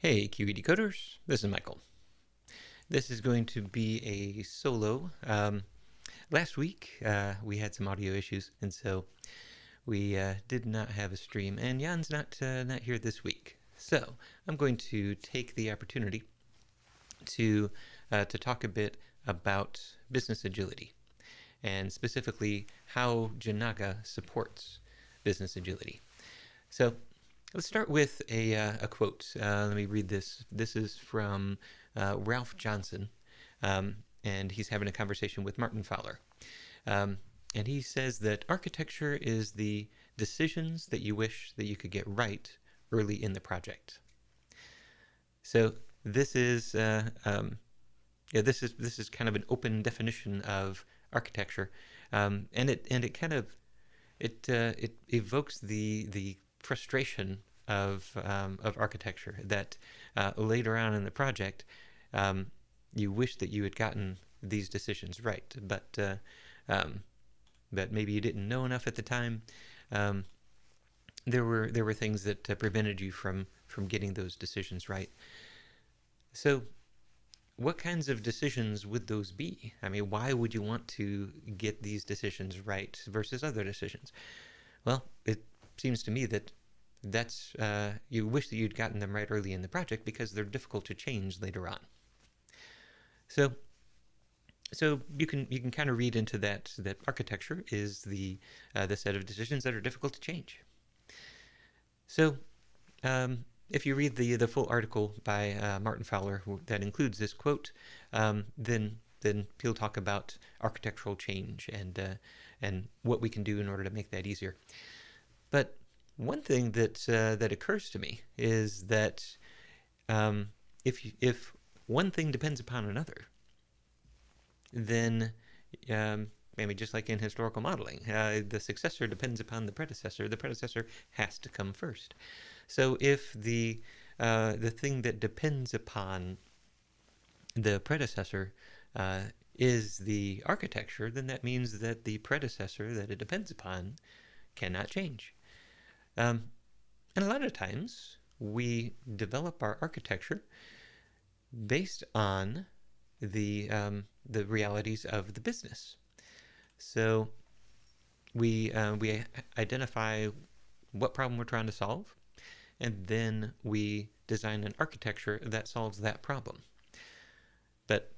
Hey, QE Decoders, this is Michael. This is going to be a solo. Last week we had some audio issues, and so we did not have a stream, and Jan's not here this week. So I'm going to take the opportunity to talk a bit about business agility, and specifically how Jinaga supports business agility. So let's start with a quote. Let me read this. This is from Ralph Johnson, and he's having a conversation with Martin Fowler. And he says that architecture is the decisions that you wish that you could get right early in the project. So this is this is kind of an open definition of architecture, and it kind of it evokes the frustration of architecture that later on in the project you wish that you had gotten these decisions right, but maybe you didn't know enough at the time. There were things that prevented you from getting those decisions right. So what kinds of decisions would those be? I mean, why would you want to get these decisions right versus other decisions? Well, it seems to me that's you wish that you'd gotten them right early in the project because they're difficult to change later on. So you can kind of read into that architecture is the set of decisions that are difficult to change. So if you read the full article by Martin Fowler that includes this quote, then he'll talk about architectural change and what we can do in order to make that easier. But one thing that occurs to me is that if one thing depends upon another, then maybe just like in historical modeling, the successor depends upon the predecessor. The predecessor has to come first. So if the thing that depends upon the predecessor is the architecture, then that means that the predecessor that it depends upon cannot change. And a lot of times we develop our architecture based on the realities of the business. So we identify what problem we're trying to solve, and then we design an architecture that solves that problem. But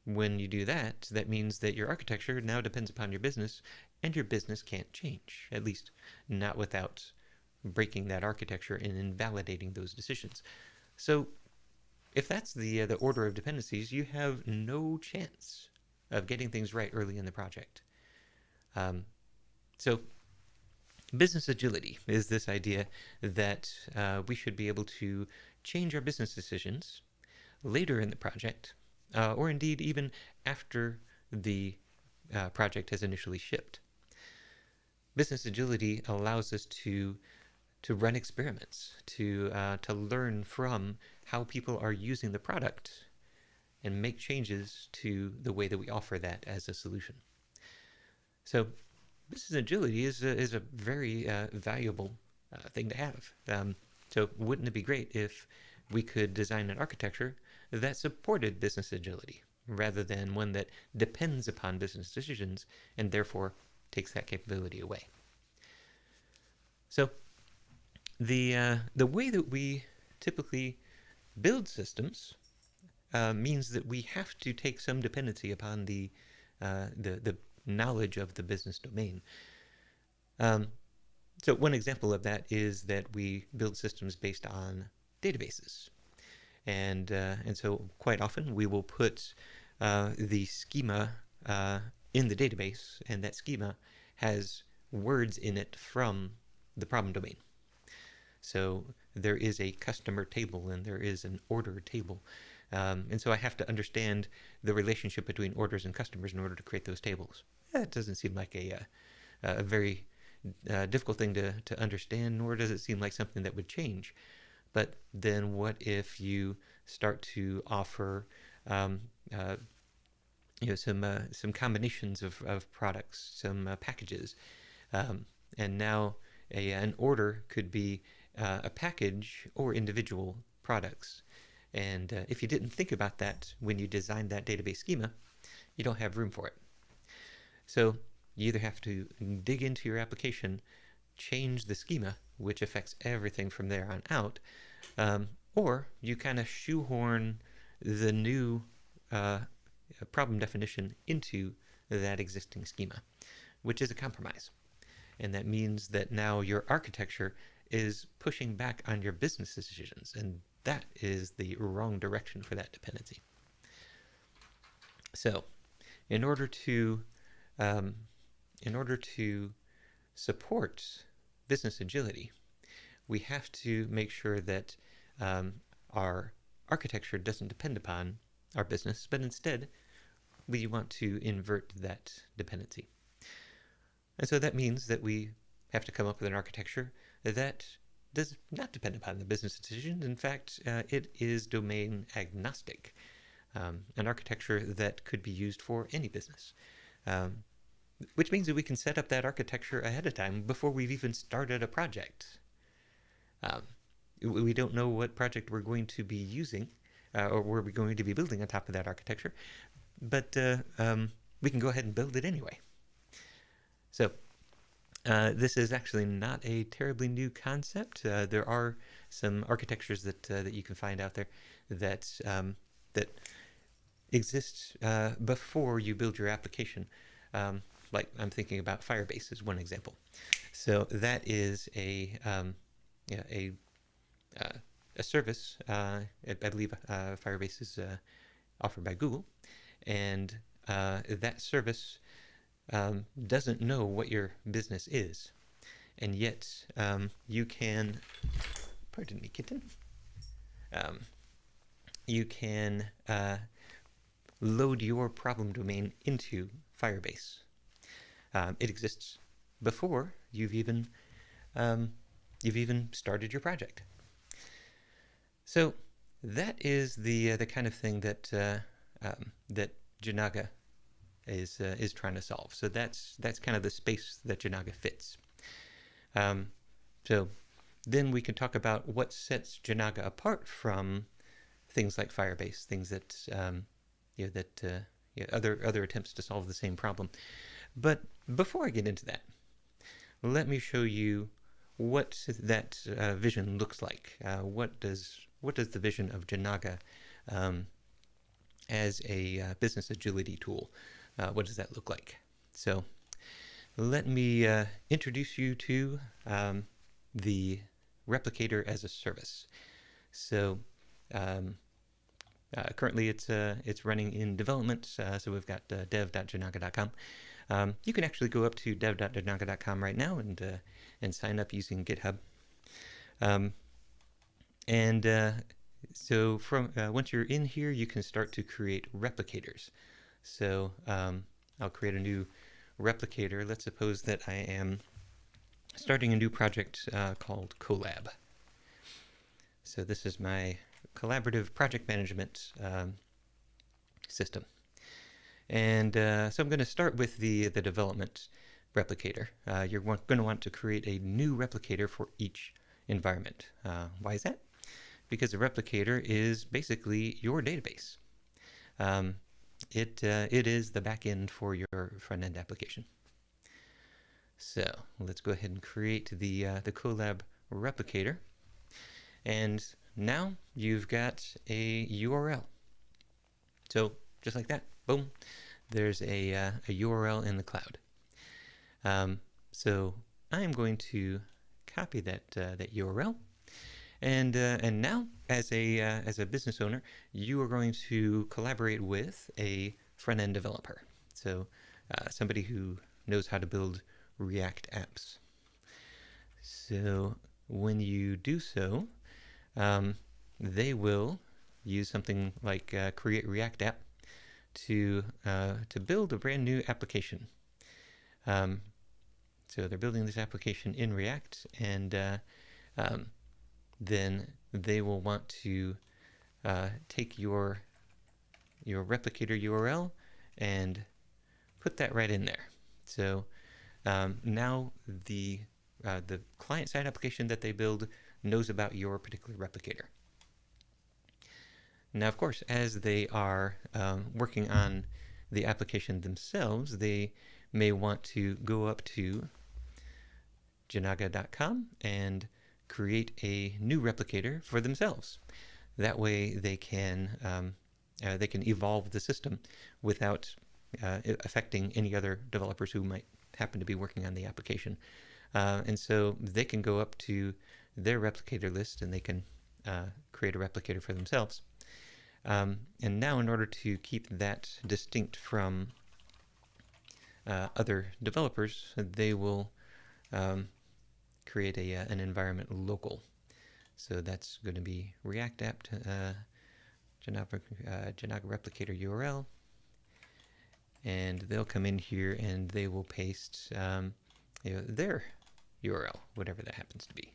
when you do that, that means that your architecture now depends upon your business, and your business can't change, at least not without breaking that architecture and invalidating those decisions. So if that's the order of dependencies, you have no chance of getting things right early in the project. So business agility is this idea that we should be able to change our business decisions later in the project, or indeed even after the project has initially shipped. Business agility allows us to run experiments, to learn from how people are using the product and make changes to the way that we offer that as a solution. So business agility is a very valuable thing to have. So wouldn't it be great if we could design an architecture that supported business agility rather than one that depends upon business decisions and therefore takes that capability away? So the way that we typically build systems means that we have to take some dependency upon the knowledge of the business domain. So one example of that is that we build systems based on databases, and so quite often we will put the schema in the database, and that schema has words in it from the problem domain. So there is a customer table and there is an order table. And so I have to understand the relationship between orders and customers in order to create those tables. That doesn't seem like a very difficult thing to understand, nor does it seem like something that would change. But then what if you start to offer some combinations of products, some packages, and now an order could be a package or individual products. And if you didn't think about that when you designed that database schema, you don't have room for it. So you either have to dig into your application, change the schema, which affects everything from there on out, or you kind of shoehorn the new problem definition into that existing schema, which is a compromise. And that means that now your architecture is pushing back on your business decisions, and that is the wrong direction for that dependency. So in order to support business agility, we have to make sure that our architecture doesn't depend upon our business, but instead we want to invert that dependency. And so that means that we have to come up with an architecture that does not depend upon the business decisions. In fact, it is domain agnostic, an architecture that could be used for any business, which means that we can set up that architecture ahead of time before we've even started a project. We don't know what project we're going to be using or we're going to be building on top of that architecture, but we can go ahead and build it anyway. So this is actually not a terribly new concept. There are some architectures that you can find out there that exist before you build your application. Like I'm thinking about Firebase is one example. So that is a service. I believe Firebase is offered by Google, and that service doesn't know what your business is, and yet you can, pardon me, kitten, you can load your problem domain into Firebase. It exists before you've even started your project. So that is the kind of thing that that Jinaga is trying to solve. So that's kind of the space that Jinaga fits. So then we can talk about what sets Jinaga apart from things like Firebase, things that other attempts to solve the same problem. But before I get into that, let me show you what that vision looks like. What does the vision of Jinaga as a business agility tool? What does that look like? So let me introduce you to the replicator as a service. So currently it's running in development. So we've got dev.jinaga.com. You can actually go up to dev.jinaga.com right now and sign up using GitHub. So from once you're in here, you can start to create replicators. So I'll create a new replicator. Let's suppose that I am starting a new project called Collab. So this is my collaborative project management system. And so I'm going to start with the development replicator. You're going to want to create a new replicator for each environment. Why is that? Because the replicator is basically your database. It is the backend for your front-end application. So let's go ahead and create the Collab replicator. And now you've got a URL. So just like that, boom, there's a URL in the cloud. So I'm going to copy that URL. And now, as a business owner, you are going to collaborate with a front-end developer. So somebody who knows how to build React apps. So when you do so, they will use something like Create React App to build a brand new application. So they're building this application in React, and then they will want to take your replicator URL and put that right in there. So now the client-side application that they build knows about your particular replicator. Now, of course, as they are working on the application themselves, they may want to go up to Jinaga.com and create a new replicator for themselves. That way they can evolve the system without affecting any other developers who might happen to be working on the application. And so they can go up to their replicator list and they can create a replicator for themselves. And now in order to keep that distinct from other developers, they will create an environment local. So that's going to be React app Jinaga replicator URL, and they'll come in here and they will paste their URL, whatever that happens to be.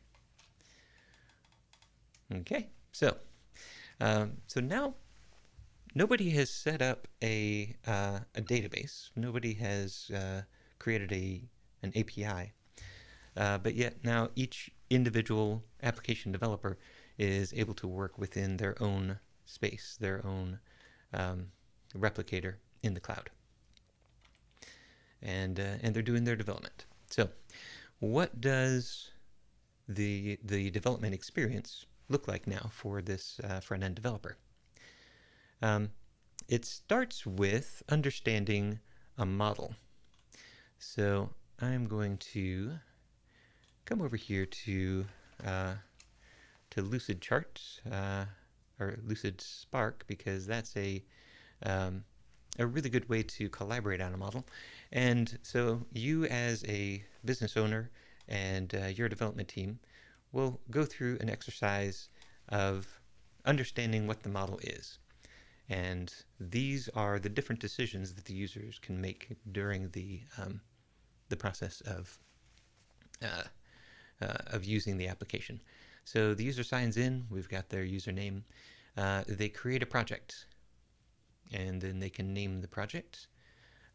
Okay, so now nobody has set up a database. Nobody has created an API. But yet now each individual application developer is able to work within their own space, their own replicator in the cloud. And they're doing their development. So what does the development experience look like now for this front-end developer? It starts with understanding a model. So I'm going to come over here to Lucid Charts or Lucid Spark, because that's a really good way to collaborate on a model. And so you as a business owner and your development team will go through an exercise of understanding what the model is. And these are the different decisions that the users can make during the process of using the application. So the user signs in, we've got their username, they create a project, and then they can name the project,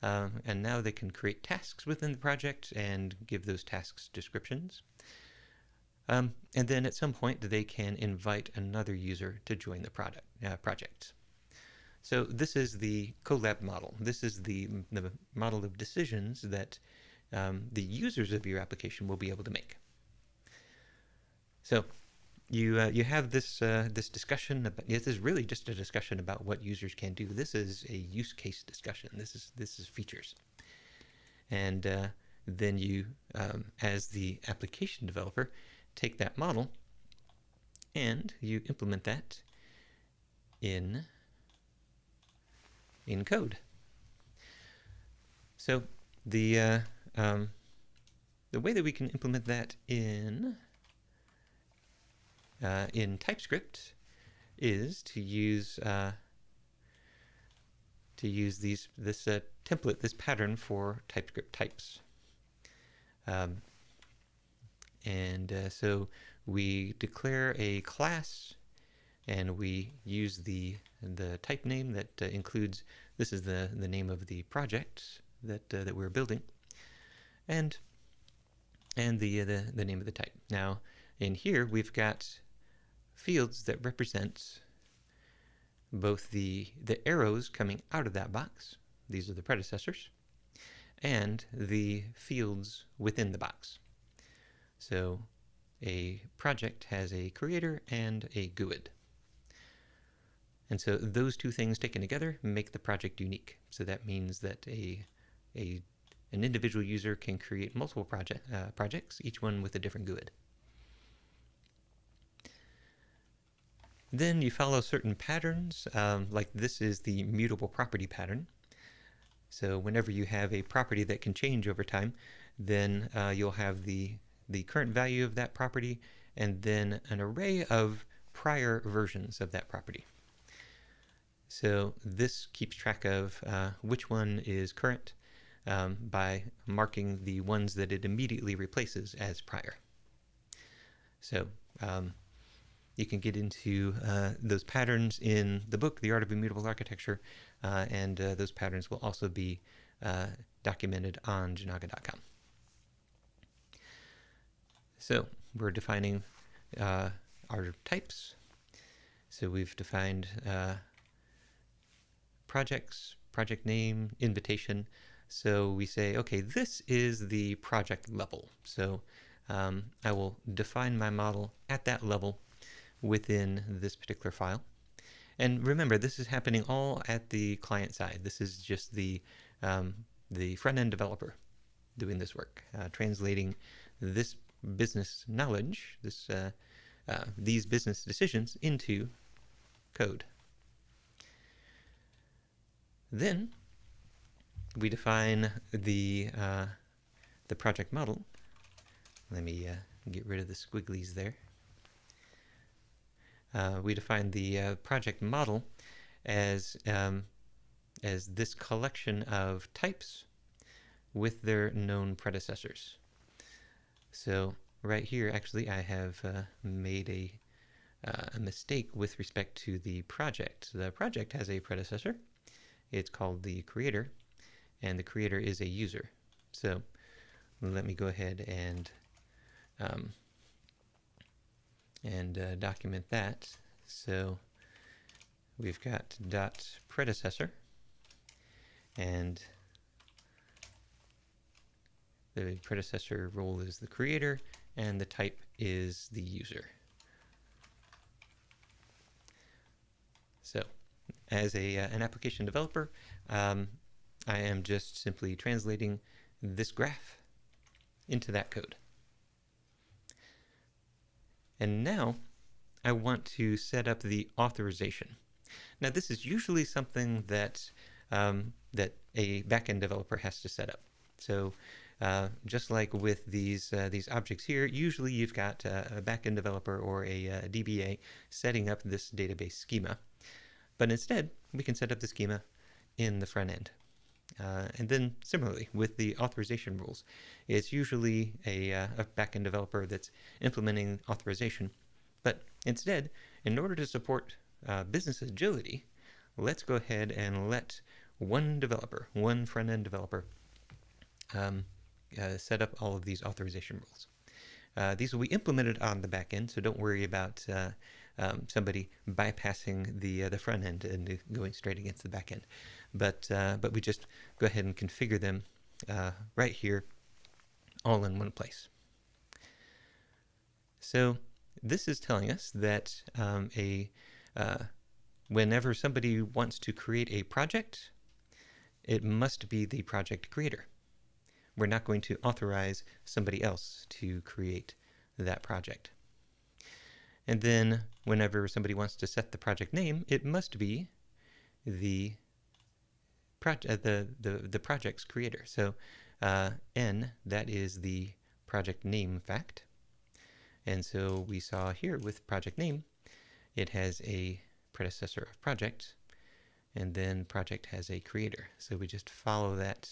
and now they can create tasks within the project and give those tasks descriptions. And then at some point they can invite another user to join the project. So this is the collab model. This is the model of decisions that the users of your application will be able to make. So you have this discussion. This is really just a discussion about what users can do. This is a use case discussion. This is features, and then you, as the application developer, take that model and you implement that in code. So the way that we can implement that in TypeScript is to use this template, this pattern for TypeScript types. So we declare a class, and we use the type name that includes, this is the name of the project that we're building, and the name of the type. Now in here we've got fields that represent both the arrows coming out of that box, these are the predecessors, and the fields within the box. So a project has a creator and a GUID. And so those two things taken together make the project unique. So that means that an individual user can create multiple projects, each one with a different GUID. Then you follow certain patterns, like this is the mutable property pattern. So whenever you have a property that can change over time, then you'll have the current value of that property and then an array of prior versions of that property. So this keeps track of which one is current by marking the ones that it immediately replaces as prior. So you can get into those patterns in the book, The Art of Immutable Architecture, and those patterns will also be documented on Jinaga.com. So we're defining our types, So we've defined projects, project name, invitation. So we say, okay, this is the project level. So I will define my model at that level within this particular file. And remember, this is happening all at the client side. This is just the front-end developer doing this work, translating this business knowledge, these business decisions into code. Then we define the project model. Let me get rid of the squigglies there. We define the project model as this collection of types with their known predecessors. So right here, actually, I have made a mistake with respect to the project. The project has a predecessor. It's called the creator, and the creator is a user. So let me go ahead and document that. So we've got dot predecessor, and the predecessor role is the creator, and the type is the user. So as an application developer, I am just simply translating this graph into that code. And now I want to set up the authorization. Now this is usually something that that a backend developer has to set up. So just like with these objects here, usually you've got a backend developer or a DBA setting up this database schema. But instead, we can set up the schema in the front end. And then similarly with the authorization rules, it's usually a backend developer that's implementing authorization. But instead, in order to support business agility, let's go ahead and let one developer, one front-end developer, set up all of these authorization rules. These will be implemented on the back end, so don't worry about somebody bypassing the front end and going straight against the back end. But we just go ahead and configure them right here, all in one place. So this is telling us that whenever somebody wants to create a project, it must be the project creator. We're not going to authorize somebody else to create that project. And then whenever somebody wants to set the project name, it must be the project's creator. So N, that is the project name fact. And so we saw here with project name, it has a predecessor of project, and then project has a creator. So we just follow that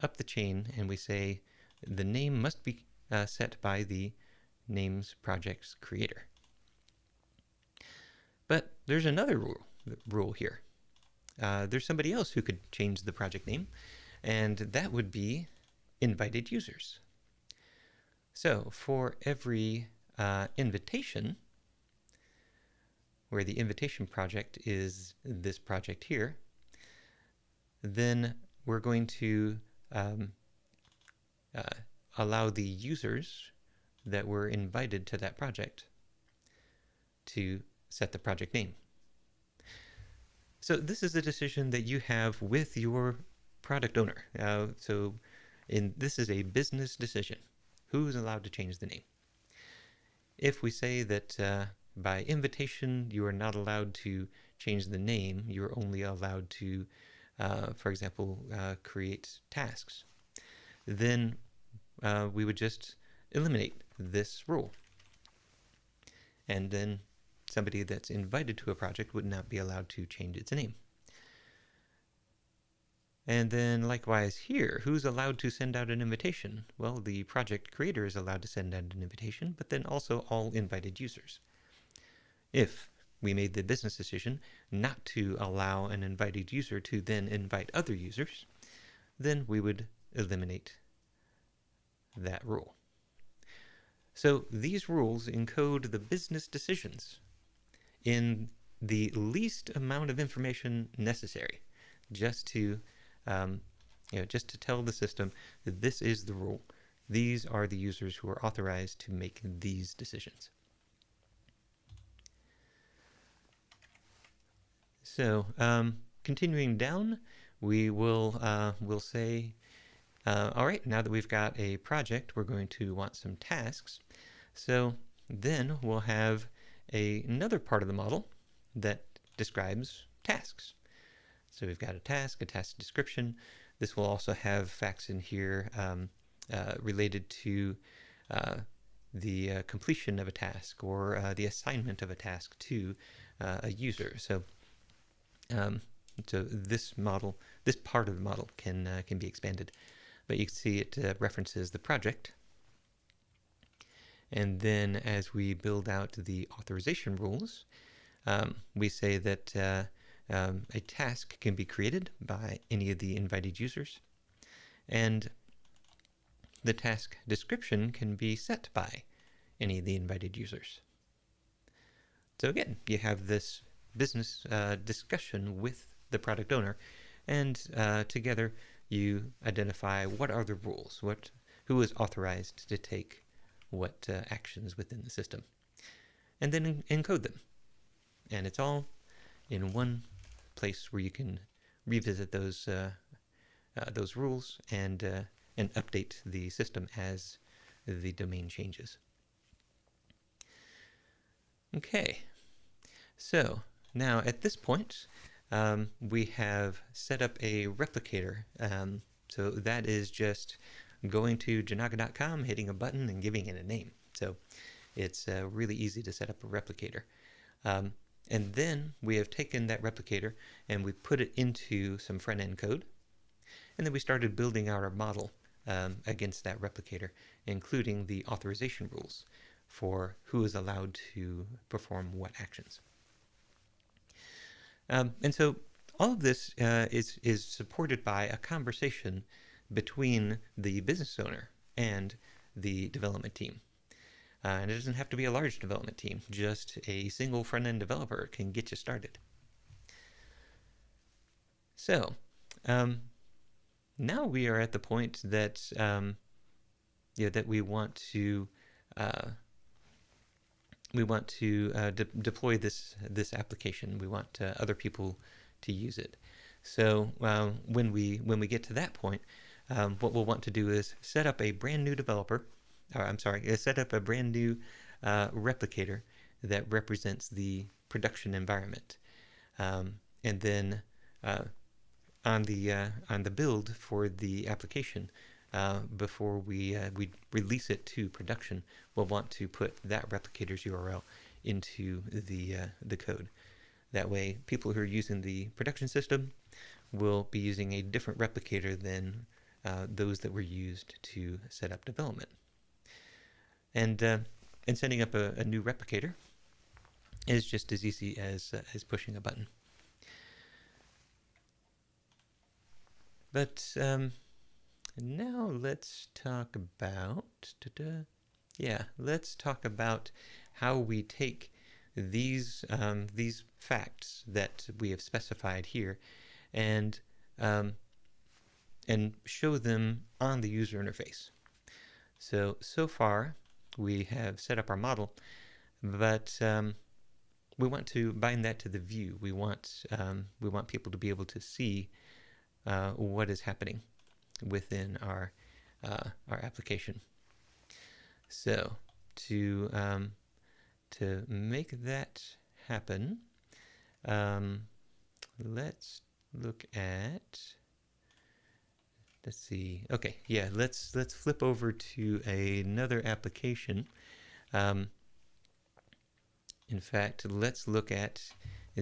up the chain, and we say the name must be set by the name's project's creator. But there's another rule here. There's somebody else who could change the project name, and that would be invited users. So for every invitation, where the invitation project is this project here, then we're going to allow the users that were invited to that project to set the project name. So this is a decision that you have with your product owner. This is a business decision. Who's allowed to change the name? If we say that by invitation you are not allowed to change the name, you're only allowed to, for example, create tasks, then we would just eliminate this rule. And then somebody that's invited to a project would not be allowed to change its name. And then likewise here, who's allowed to send out an invitation? Well, the project creator is allowed to send out an invitation, but then also all invited users. If we made the business decision not to allow an invited user to then invite other users, then we would eliminate that rule. So these rules encode the business decisions in the least amount of information necessary, just to just to tell the system that this is the rule. These are the users who are authorized to make these decisions. So continuing down, we will we'll say, all right, now that we've got a project, we're going to want some tasks. So then we'll have another part of the model that describes tasks. So we've got a task description. This will also have facts in here related to the completion of a task or the assignment of a task to a user. So this part of the model can be expanded, but you can see it references the project. And then as we build out the authorization rules, we say that a task can be created by any of the invited users, and the task description can be set by any of the invited users. So again, you have this business discussion with the product owner, and together you identify what are the rules, who is authorized to take what actions within the system, and then encode them. And it's all in one place where you can revisit those rules and update the system as the domain changes. Okay, so now at this point we have set up a replicator. So that is just going to Jinaga.com, hitting a button, and giving it a name. So it's really easy to set up a replicator. And then we have taken that replicator and we put it into some front-end code. And then we started building out our model against that replicator, including the authorization rules for who is allowed to perform what actions. And so all of this is supported by a conversation between the business owner and the development team. And it doesn't have to be a large development team. Just a single front-end developer can get you started. So now we are at the point that that we want to deploy this application. We want other people to use it. So when we get to that point, what we'll want to do is set up a brand new set up a brand new replicator that represents the production environment, and then on the build for the application, before we release it to production, we'll want to put that replicator's URL into the code. That way, people who are using the production system will be using a different replicator than those that were used to set up development. And setting up a new replicator is just as easy as pushing a button. But now let's talk about how we take these facts that we have specified here and show them on the user interface. So far we have set up our model, but we want to bind that to the view. We want people to be able to see what is happening within our application. So to make that happen, let's look at. Let's see. Okay, yeah. Let's flip over to another application. In fact, let's look at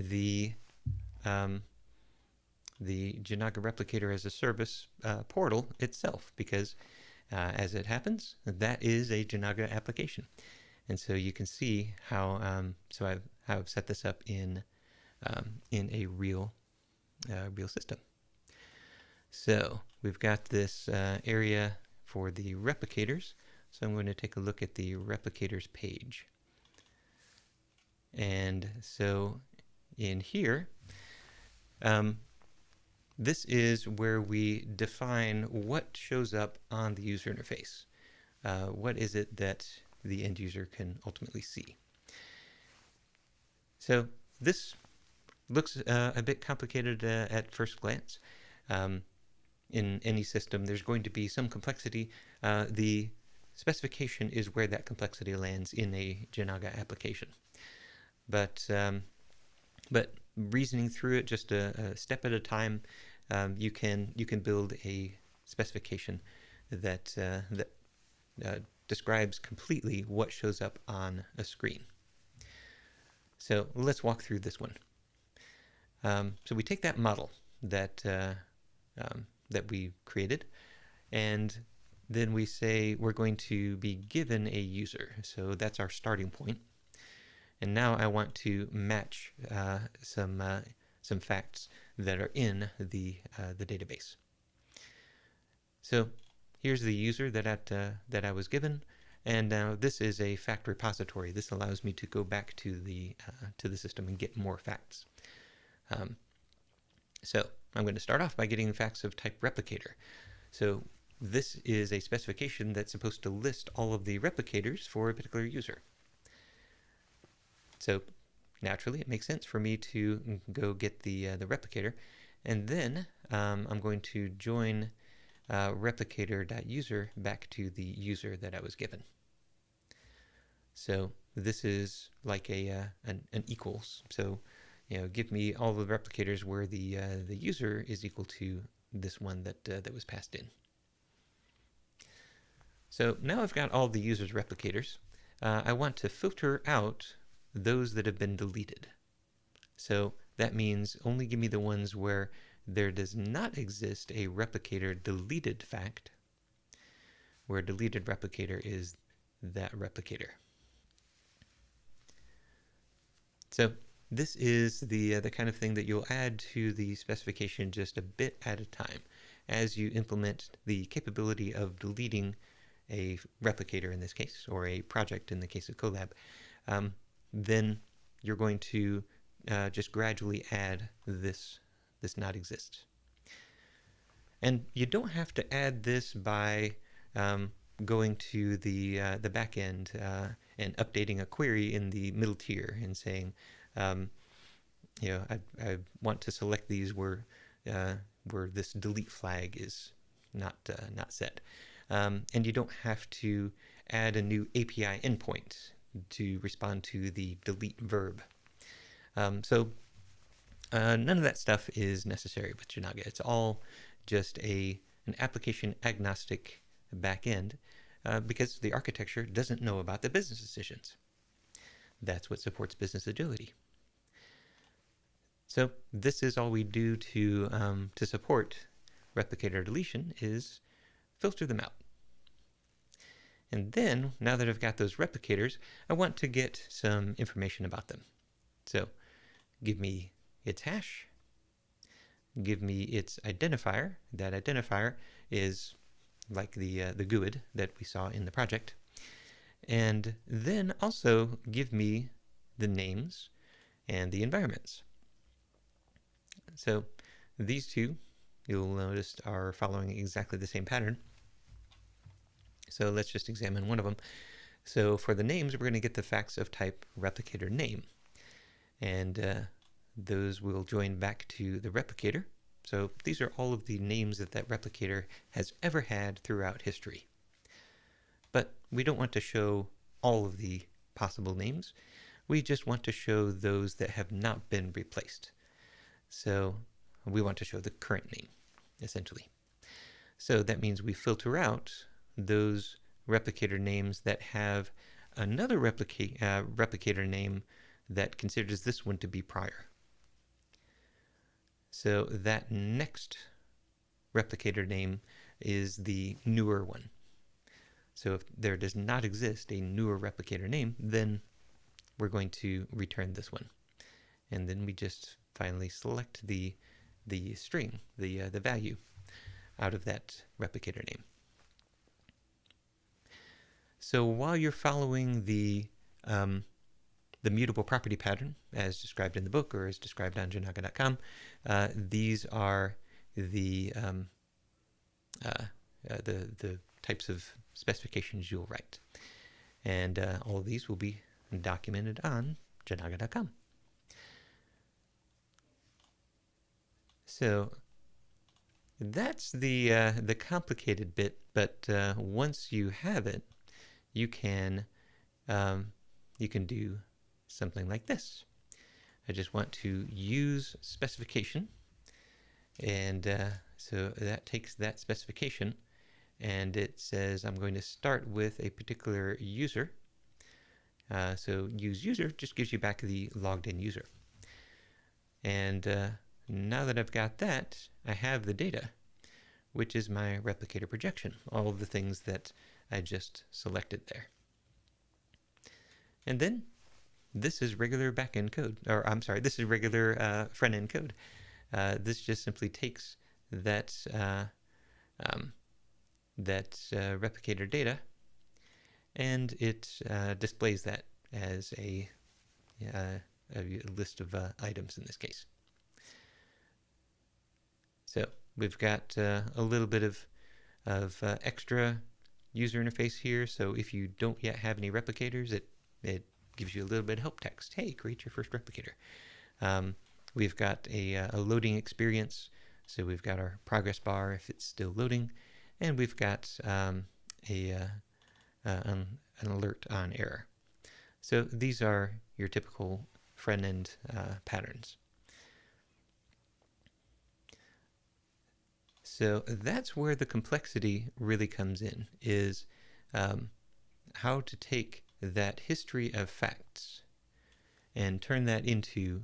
the Jinaga Replicator as a Service portal itself, because as it happens, that is a Jinaga application, and so you can see how I've set this up in a real system. So we've got this area for the replicators. So I'm going to take a look at the replicators page. And so in here, this is where we define what shows up on the user interface. What is it that the end user can ultimately see? So this looks a bit complicated at first glance. In any system, there's going to be some complexity. The specification is where that complexity lands in a Jinaga application. But reasoning through it just a step at a time, you can build a specification that describes completely what shows up on a screen. So let's walk through this one. So we take that model that that we created, and then we say we're going to be given a user. So that's our starting point. And now I want to match some facts that are in the database. So here's the user that I was given, and now this is a fact repository. This allows me to go back to the system and get more facts. So I'm going to start off by getting facts of type replicator. So this is a specification that's supposed to list all of the replicators for a particular user. So naturally, it makes sense for me to go get the replicator, and then I'm going to join replicator.user back to the user that I was given. So this is like an equals. So give me all the replicators where the user is equal to this one that was passed in. So now I've got all the user's replicators. I want to filter out those that have been deleted. So that means only give me the ones where there does not exist a replicator deleted fact, where deleted replicator is that replicator. So this is the kind of thing that you'll add to the specification just a bit at a time as you implement the capability of deleting a replicator in this case, or a project in the case of Colab. Then you're going to just gradually add this not exist. And you don't have to add this by going to the back end and updating a query in the middle tier and saying, I want to select these where this delete flag is not set. And you don't have to add a new API endpoint to respond to the delete verb. So none of that stuff is necessary with Jinaga. It's all just an application agnostic backend because the architecture doesn't know about the business decisions. That's what supports business agility. So this is all we do to support replicator deletion is filter them out. And then, now that I've got those replicators, I want to get some information about them. So give me its hash, give me its identifier. That identifier is like the GUID that we saw in the project. And then also give me the names and the environments. So these two, you'll notice, are following exactly the same pattern. So let's just examine one of them. So for the names, we're going to get the facts of type replicator name. And those will join back to the replicator. So these are all of the names that replicator has ever had throughout history. But we don't want to show all of the possible names. We just want to show those that have not been replaced. So we want to show the current name, essentially. So that means we filter out those replicator names that have another replicator name that considers this one to be prior. So that next replicator name is the newer one. So if there does not exist a newer replicator name, then we're going to return this one. And then we just finally select the string, the value out of that replicator name. So while you're following the the mutable property pattern, as described in the book or as described on Jinaga.com. These are the types of specifications you'll write. And all of these will be documented on Jinaga.com. So that's the complicated bit, but once you have it, you can do something like this. I just want to use specification, and so that takes that specification, and it says I'm going to start with a particular user. So use user just gives you back the logged in user. And now that I've got that, I have the data, which is my replicator projection, all of the things that I just selected there. And then this is regular backend code, or I'm sorry, this is regular front-end code. This just simply takes that replicator data, and it displays that as a list of items in this case. So we've got a little bit of extra user interface here. So if you don't yet have any replicators, it gives you a little bit of help text. Hey, create your first replicator. We've got a loading experience. So we've got our progress bar if it's still loading, and we've got an alert on error. So these are your typical front-end patterns. So that's where the complexity really comes in, is how to take that history of facts and turn that into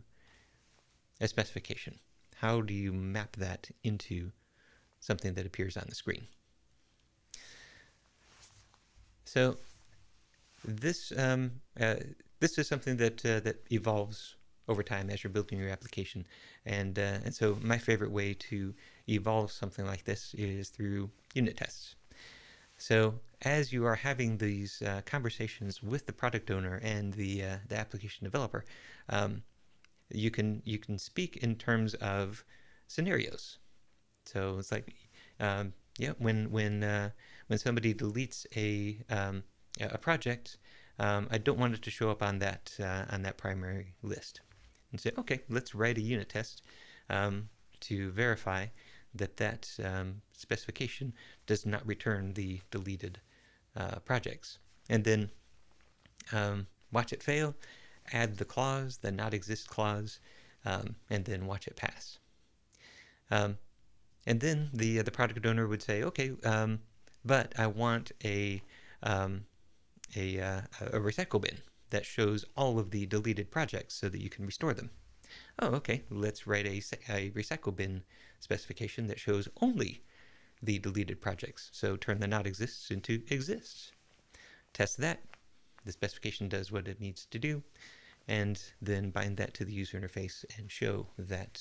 a specification. How do you map that into something that appears on the screen? So this is something that evolves over time as you're building your application, and so my favorite way to evolve something like this is through unit tests. So as you are having these conversations with the product owner and the application developer, you can speak in terms of scenarios. So it's like, when somebody deletes a project, I don't want it to show up on that primary list. And say, okay, let's write a unit test to verify that specification does not return the deleted projects. And then watch it fail, add the clause, the not exist clause, and then watch it pass. And then the product owner would say, okay, but I want a recycle bin that shows all of the deleted projects so that you can restore them. Oh, okay, let's write a recycle bin specification that shows only the deleted projects. So turn the not exists into exists. Test that. The specification does what it needs to do, and then bind that to the user interface and show that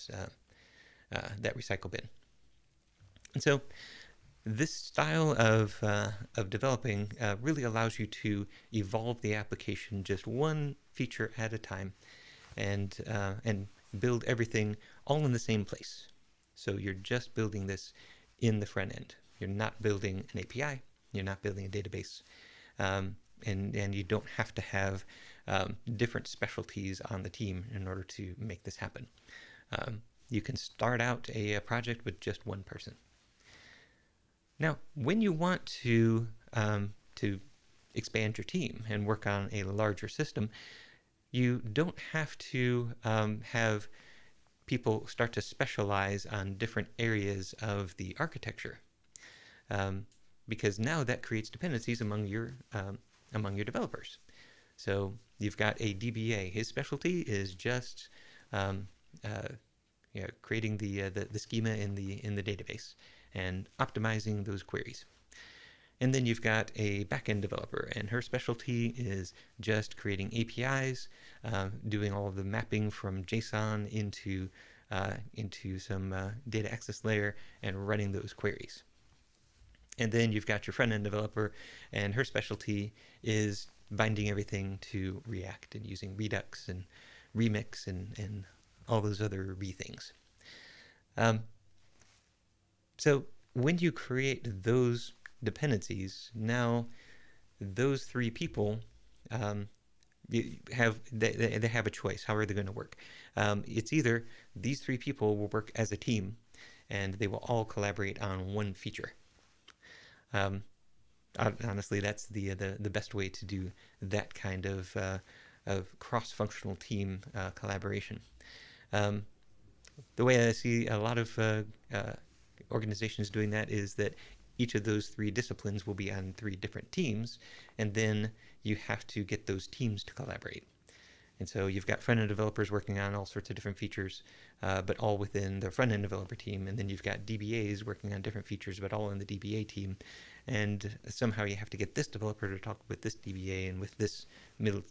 that recycle bin. And so this style of developing really allows you to evolve the application just one feature at a time, and build everything all in the same place. So you're just building this in the front end. You're not building an API. You're not building a database, and you don't have to have different specialties on the team in order to make this happen. You can start out a project with just one person. Now, when you want to expand your team and work on a larger system, you don't have to have people start to specialize on different areas of the architecture, because now that creates dependencies among your developers. So you've got a DBA. His specialty is just creating the schema in the database and optimizing those queries. And then you've got a backend developer, and her specialty is just creating APIs, doing all of the mapping from JSON into some data access layer and running those queries. And then you've got your front-end developer, and her specialty is binding everything to React and using Redux and Remix and all those other things. So when you create those dependencies, now those three people they have a choice. How are they going to work? It's either these three people will work as a team and they will all collaborate on one feature. Honestly, that's the best way to do that kind of cross-functional team collaboration. The way I see a lot of organizations doing that is that each of those three disciplines will be on three different teams, and then you have to get those teams to collaborate. And so you've got front-end developers working on all sorts of different features, but all within the front-end developer team. And then you've got DBAs working on different features, but all in the DBA team. And somehow you have to get this developer to talk with this DBA and with this middle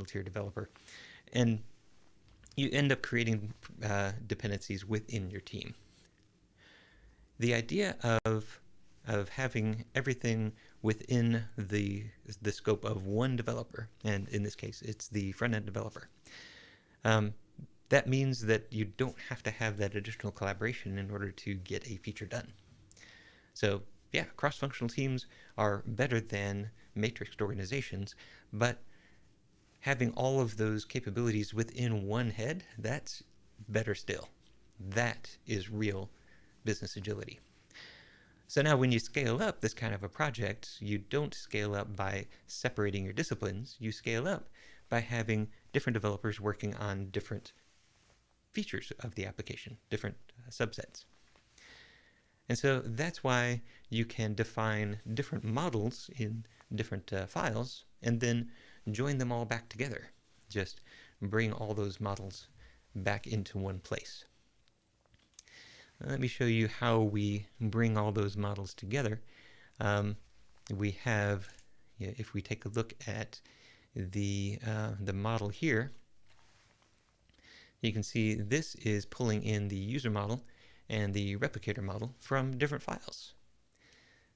tier developer. And you end up creating dependencies within your team. The idea of having everything within the scope of one developer, and in this case, it's the front-end developer. That means that you don't have to have that additional collaboration in order to get a feature done. So yeah, cross-functional teams are better than matrixed organizations, but having all of those capabilities within one head, that's better still. That is real business agility. So now when you scale up this kind of a project, you don't scale up by separating your disciplines. You scale up by having different developers working on different features of the application, different subsets. And so that's why you can define different models in different files and then join them all back together. Just bring all those models back into one place. Let me show you how we bring all those models together. We have, if we take a look at the model here, you can see this is pulling in the user model and the replicator model from different files.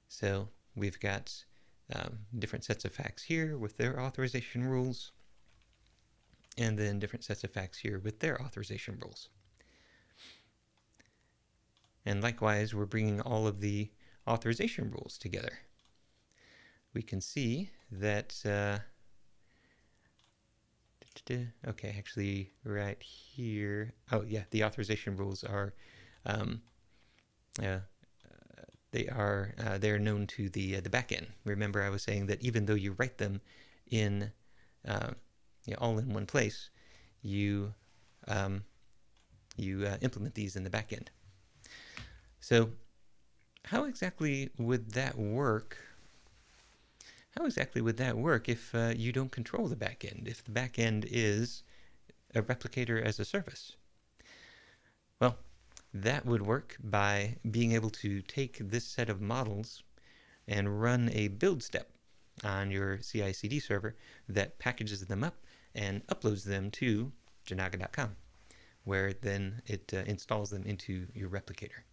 So we've got different sets of facts here with their authorization rules, and then different sets of facts here with their authorization rules. And likewise, we're bringing all of the authorization rules together. We can see that, okay, actually right here, oh yeah, the authorization rules are, they're known to the backend. Remember, I was saying that even though you write them in, all in one place, you implement these in the backend. So how exactly would that work? How exactly would that work if you don't control the backend, if the backend is a replicator as a service? Well, that would work by being able to take this set of models and run a build step on your CI/CD server that packages them up and uploads them to Jinaga.com, where then it installs them into your replicator.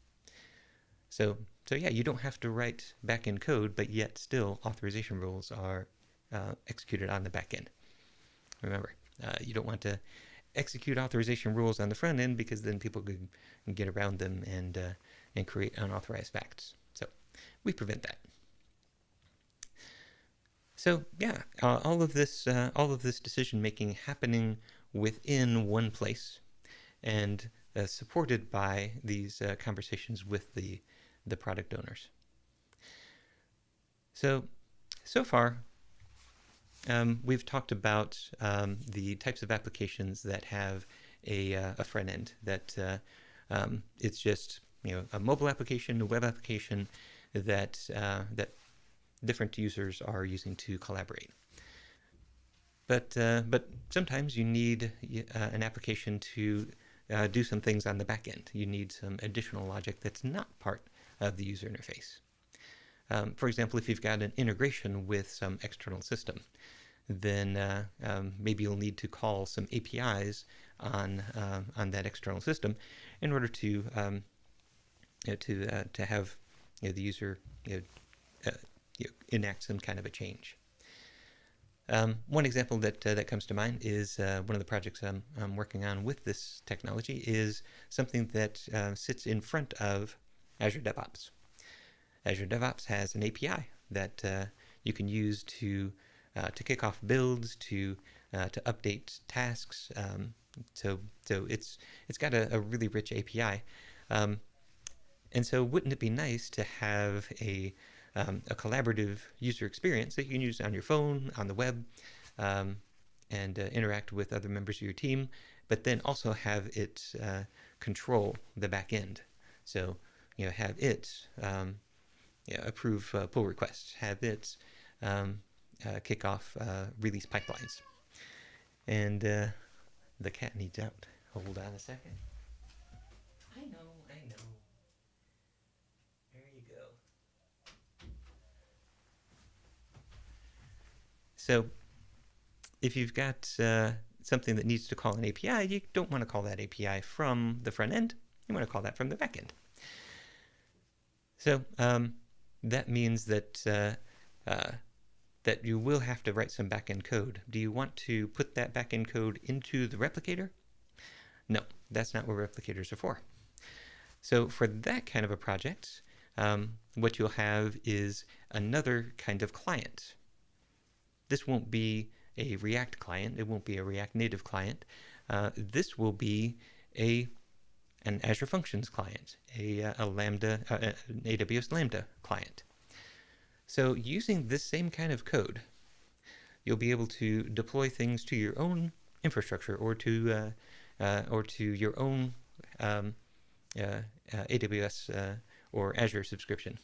So yeah, you don't have to write backend code, but yet still authorization rules are executed on the backend. Remember, you don't want to execute authorization rules on the front end because then people could get around them and create unauthorized facts. So we prevent that. So yeah, all of this decision making happening within one place, and supported by these conversations with the product owners. So far, we've talked about the types of applications that have a front end, that it's just a mobile application, a web application that different users are using to collaborate. But sometimes you need an application to do some things on the back end. You need some additional logic that's not part of the user interface. For example, if you've got an integration with some external system, then maybe you'll need to call some APIs on that external system in order to have the user enact some kind of a change. One example that comes to mind is one of the projects I'm working on with this technology is something that sits in front of Azure DevOps. Azure DevOps has an API that you can use to kick off builds, to update tasks. So it's got a really rich API, and so wouldn't it be nice to have a collaborative user experience that you can use on your phone, on the web, and interact with other members of your team, but then also have it control the back end. So have it approve pull requests, have it kick off release pipelines. And the cat needs out. Hold on a second. I know. There you go. So if you've got something that needs to call an API, you don't want to call that API from the front end. You want to call that from the back end. So that means that that you will have to write some backend code. Do you want to put that backend code into the replicator? No, that's not what replicators are for. So for that kind of a project, what you'll have is another kind of client. This won't be a React client. It won't be a React Native client. This will be an Azure Functions client, a Lambda, an AWS Lambda client. So using this same kind of code, you'll be able to deploy things to your own infrastructure or to your own AWS or Azure subscription,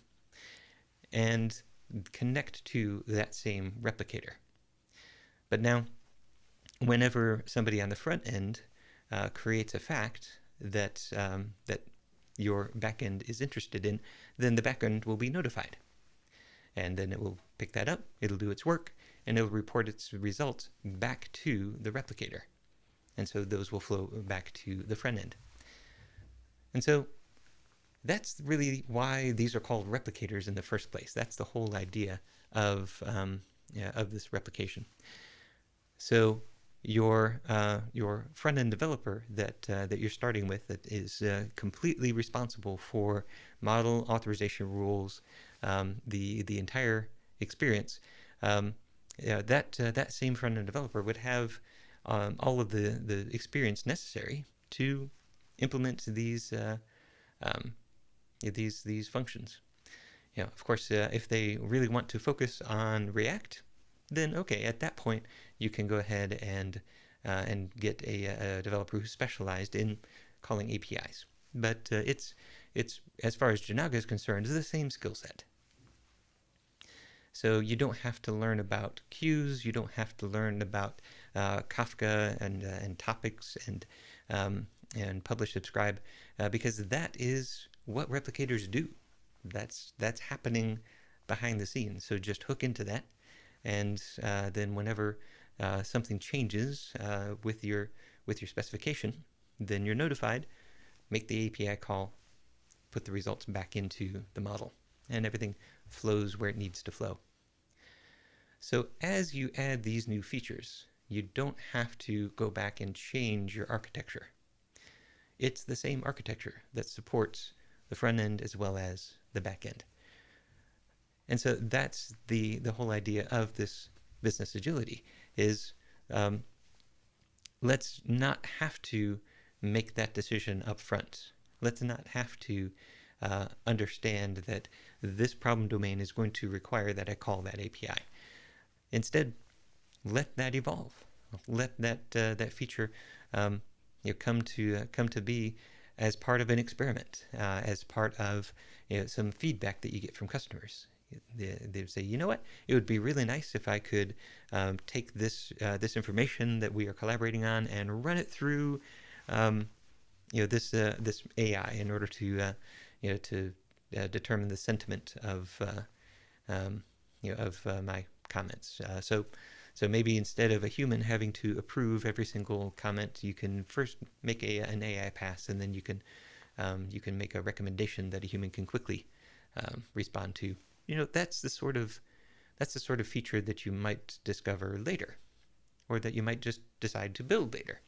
and connect to that same replicator. But now, whenever somebody on the front end creates a fact that that your backend is interested in, then the backend will be notified. And then it will pick that up, it'll do its work, and it'll report its results back to the replicator. And so those will flow back to the front end. And so that's really why these are called replicators in the first place. That's the whole idea of this replication. So your front-end developer that you're starting with that is completely responsible for model authorization rules, the entire experience. That same front-end developer would have all of the experience necessary to implement these functions. Of course, if they really want to focus on React, then okay, at that point you can go ahead and get a developer who's specialized in calling APIs. But it's as far as Jinaga is concerned, it's the same skill set. So you don't have to learn about queues. You don't have to learn about Kafka and topics and publish subscribe because that is what replicators do. That's happening behind the scenes. So just hook into that, and then whenever something changes with your specification, then you're notified. Make the API call, put the results back into the model, and everything flows where it needs to flow. So as you add these new features, you don't have to go back and change your architecture. It's the same architecture that supports the front end as well as the back end. And so that's the whole idea of this business agility is let's not have to make that decision up front. Let's not have to understand that this problem domain is going to require that I call that API. Instead, let that evolve. Let that feature come to be as part of an experiment, as part of some feedback that you get from customers. They say, you know what? It would be really nice if I could take this information that we are collaborating on and run it through this AI in order to determine the sentiment of my comments. So maybe instead of a human having to approve every single comment, you can first make an AI pass, and then you can make a recommendation that a human can quickly respond to. That's the sort of that's the sort of feature that you might discover later, or that you might just decide to build later.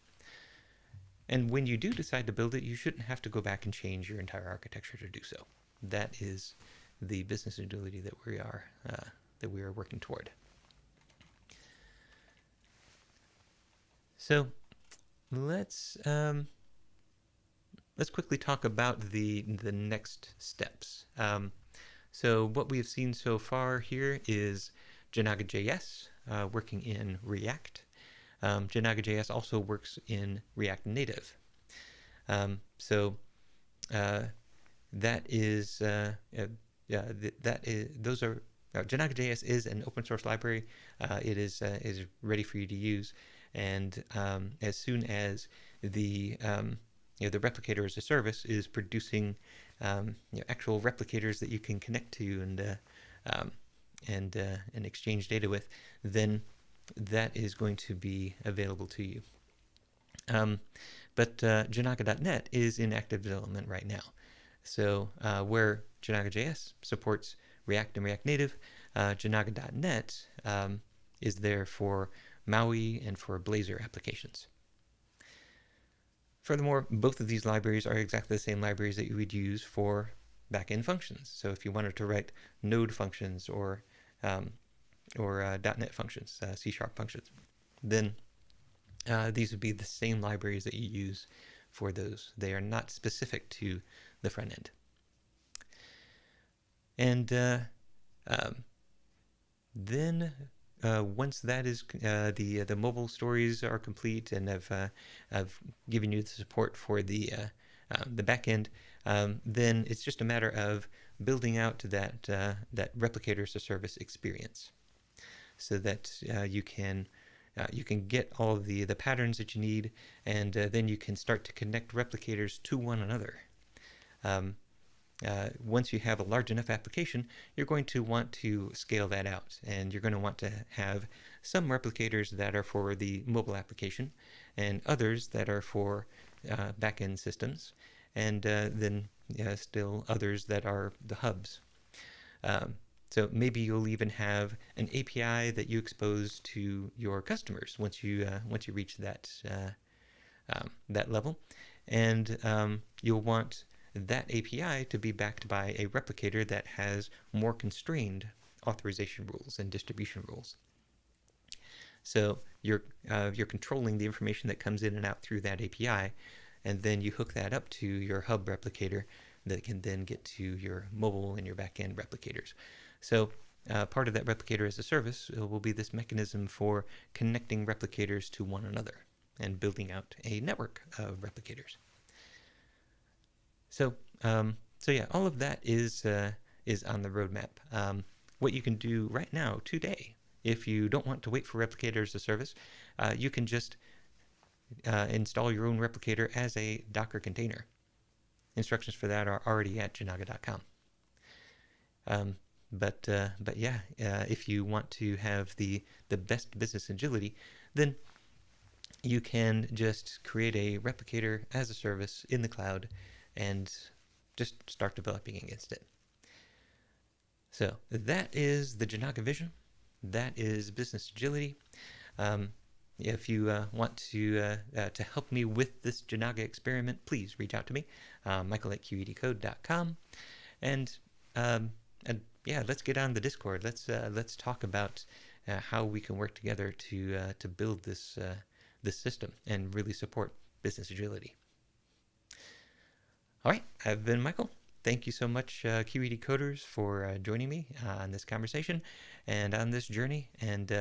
And when you do decide to build it, you shouldn't have to go back and change your entire architecture to do so. That is the business agility that we are working toward. So let's quickly talk about the next steps. So what we have seen so far here is Jinaga.js working in React. Jinaga.js also works in React Native. Jinaga.js is an open source library. It is ready for you to use, and as soon as the replicator as a service is producing actual replicators that you can connect to and exchange data with, then that is going to be available to you. But Jinaga.net is in active development right now. So where Jinaga.js supports React and React Native, Jinaga.net is there for Maui and for Blazor applications. Furthermore, both of these libraries are exactly the same libraries that you would use for backend functions. So if you wanted to write Node functions or .NET functions, C# functions, then these would be the same libraries that you use for those. They are not specific to the front end. And then once that is the mobile stories are complete, and I've given you the support for the backend, then it's just a matter of building out that replicator as a service experience, so that you can get all of the patterns that you need, and then you can start to connect replicators to one another. Once you have a large enough application, you're going to want to scale that out, and you're going to want to have some replicators that are for the mobile application and others that are for backend systems, and then still others that are the hubs. So maybe you'll even have an API that you expose to your customers once you reach that level, and you'll want that API to be backed by a replicator that has more constrained authorization rules and distribution rules. So you're controlling the information that comes in and out through that API, and then you hook that up to your hub replicator that can then get to your mobile and your backend replicators. So part of that replicator as a service will be this mechanism for connecting replicators to one another and building out a network of replicators. So yeah, all of that is on the roadmap. What you can do right now, today, if you don't want to wait for replicator as a service, you can just install your own replicator as a Docker container. Instructions for that are already at jinaga.com. But yeah, if you want to have the best business agility, then you can just create a replicator as a service in the cloud and just start developing against it. So that is the Jinaga vision. That is business agility. If you want to help me with this Jinaga experiment, please reach out to me, michael@qedcode.com, and yeah, let's get on the Discord. Let's talk about how we can work together to build this system and really support business agility. All right, I've been Michael. Thank you so much, QED Coders, for joining me on this conversation and on this journey. And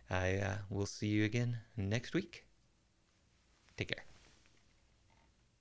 I will see you again next week. Take care.